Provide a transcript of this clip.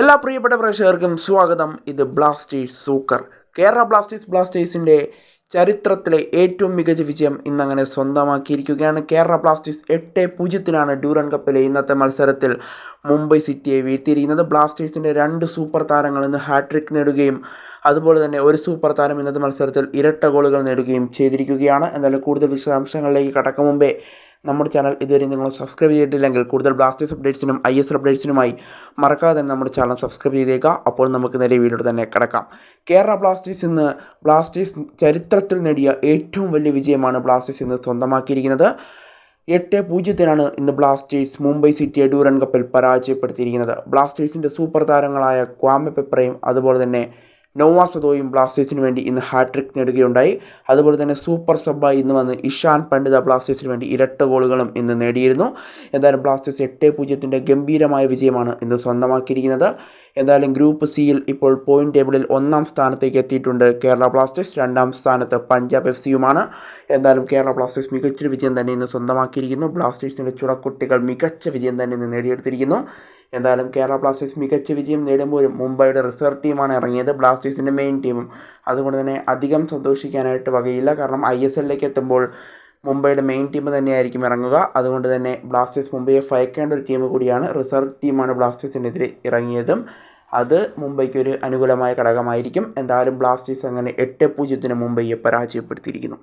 എല്ലാ പ്രിയപ്പെട്ട പ്രേക്ഷകർക്കും സ്വാഗതം. ഇത് ബ്ലാസ്റ്റേഴ്സ് സൂക്കർ. കേരള ബ്ലാസ്റ്റേഴ്സിൻ്റെ ചരിത്രത്തിലെ ഏറ്റവും മികച്ച വിജയം ഇന്നങ്ങനെ സ്വന്തമാക്കിയിരിക്കുകയാണ്. കേരള ബ്ലാസ്റ്റേഴ്സ് 8-0 ഡ്യൂറൻ കപ്പിലെ ഇന്നത്തെ മത്സരത്തിൽ മുംബൈ സിറ്റിയെ വീഴ്ത്തിയിരിക്കുന്നത്. ബ്ലാസ്റ്റേഴ്സിൻ്റെ 2 സൂപ്പർ താരങ്ങൾ ഇന്ന് ഹാട്രിക് നേടുകയും അതുപോലെ തന്നെ ഒരു സൂപ്പർ താരം ഇന്നത്തെ മത്സരത്തിൽ ഇരട്ട ഗോളുകൾ നേടുകയും ചെയ്തിരിക്കുകയാണ്. എന്നാലും കൂടുതൽ വിശദാംശങ്ങളിലേക്ക് കടക്കും മുമ്പേ നമ്മുടെ ചാനൽ ഇതുവരെ നിങ്ങൾ സബ്സ്ക്രൈബ് ചെയ്തിട്ടില്ലെങ്കിൽ കൂടുതൽ ബ്ലാസ്റ്റേഴ്സ് അപ്ഡേറ്റ്സിനും ISL അപ്ഡേറ്റ്സിനുമായി മറക്കാതെ തന്നെ നമ്മുടെ ചാനൽ സബ്സ്ക്രൈബ് ചെയ്തേക്കുക. അപ്പോൾ നമുക്ക് നേരെ വീഡിയോ തന്നെ കിടക്കാം. കേരള ബ്ലാസ്റ്റേഴ്സ് ഇന്ന് ചരിത്രത്തിൽ നേടിയ ഏറ്റവും വലിയ വിജയമാണ് ബ്ലാസ്റ്റേഴ്സ് ഇന്ന് സ്വന്തമാക്കിയിരിക്കുന്നത്. 8-0 ഇന്ന് ബ്ലാസ്റ്റേഴ്സ് മുംബൈ സിറ്റിയെ ഡ്യൂറൻ കപ്പിൽ പരാജയപ്പെടുത്തിയിരിക്കുന്നത്. ബ്ലാസ്റ്റേഴ്സിൻ്റെ സൂപ്പർ താരങ്ങളായ ക്വാമെ പെപ്രയും അതുപോലെ തന്നെ നോവാ സദോയും ബ്ലാസ്റ്റേഴ്സിന് വേണ്ടി ഇന്ന് ഹാട്രിക് നേടുകയുണ്ടായി. അതുപോലെ തന്നെ സൂപ്പർ സബ്ബായി ഇന്ന് വന്ന് ഇഷാൻ പണ്ഡിത ബ്ലാസ്റ്റേഴ്സിന് വേണ്ടി ഇരട്ട ഗോളുകളും ഇന്ന് നേടിയിരുന്നു. എന്തായാലും ബ്ലാസ്റ്റേഴ്സ് 8-0 ഗംഭീരമായ വിജയമാണ് ഇന്ന് സ്വന്തമാക്കിയിരിക്കുന്നത്. എന്തായാലും ഗ്രൂപ്പ് സിയിൽ ഇപ്പോൾ പോയിന്റ് ടേബിളിൽ 1-ാം സ്ഥാനത്തേക്ക് എത്തിയിട്ടുണ്ട് കേരള ബ്ലാസ്റ്റേഴ്സ്. 2-ാം സ്ഥാനത്ത് പഞ്ചാബ് FCയുമാണ്. എന്തായാലും കേരള ബ്ലാസ്റ്റേഴ്സ് മികച്ചൊരു വിജയം തന്നെ ഇന്ന് സ്വന്തമാക്കിയിരിക്കുന്നു. ബ്ലാസ്റ്റേഴ്സിൻ്റെ ചുടക്കുട്ടികൾ മികച്ച വിജയം തന്നെ ഇന്ന് നേടിയെടുത്തിരിക്കുന്നു. എന്തായാലും കേരള ബ്ലാസ്റ്റേഴ്സ് മികച്ച വിജയം നേടുമ്പോഴും മുംബൈയുടെ റിസർവ് ടീമാണ് ഇറങ്ങിയത്, ബ്ലാസ്റ്റേഴ്സിൻ്റെ മെയിൻ ടീമും. അതുകൊണ്ട് തന്നെ അധികം സന്തോഷിക്കാനായിട്ട് വകയില്ല. കാരണം ISLലേക്ക് എത്തുമ്പോൾ മുംബൈയുടെ മെയിൻ ടീം തന്നെയായിരിക്കും ഇറങ്ങുക. അതുകൊണ്ട് തന്നെ ബ്ലാസ്റ്റേഴ്സ് മുംബൈയെ ഭയക്കേണ്ട ഒരു ടീം കൂടിയാണ്. റിസർവ് ടീമാണ് ബ്ലാസ്റ്റേഴ്സിനെതിരെ ഇറങ്ങിയതും. അത് മുംബൈക്ക് ഒരു അനുകൂലമായ ഘടകമായിരിക്കും. എന്തായാലും ബ്ലാസ്റ്റേഴ്സ് അങ്ങനെ 8-0 മുംബൈയെ പരാജയപ്പെടുത്തിയിരിക്കുന്നു.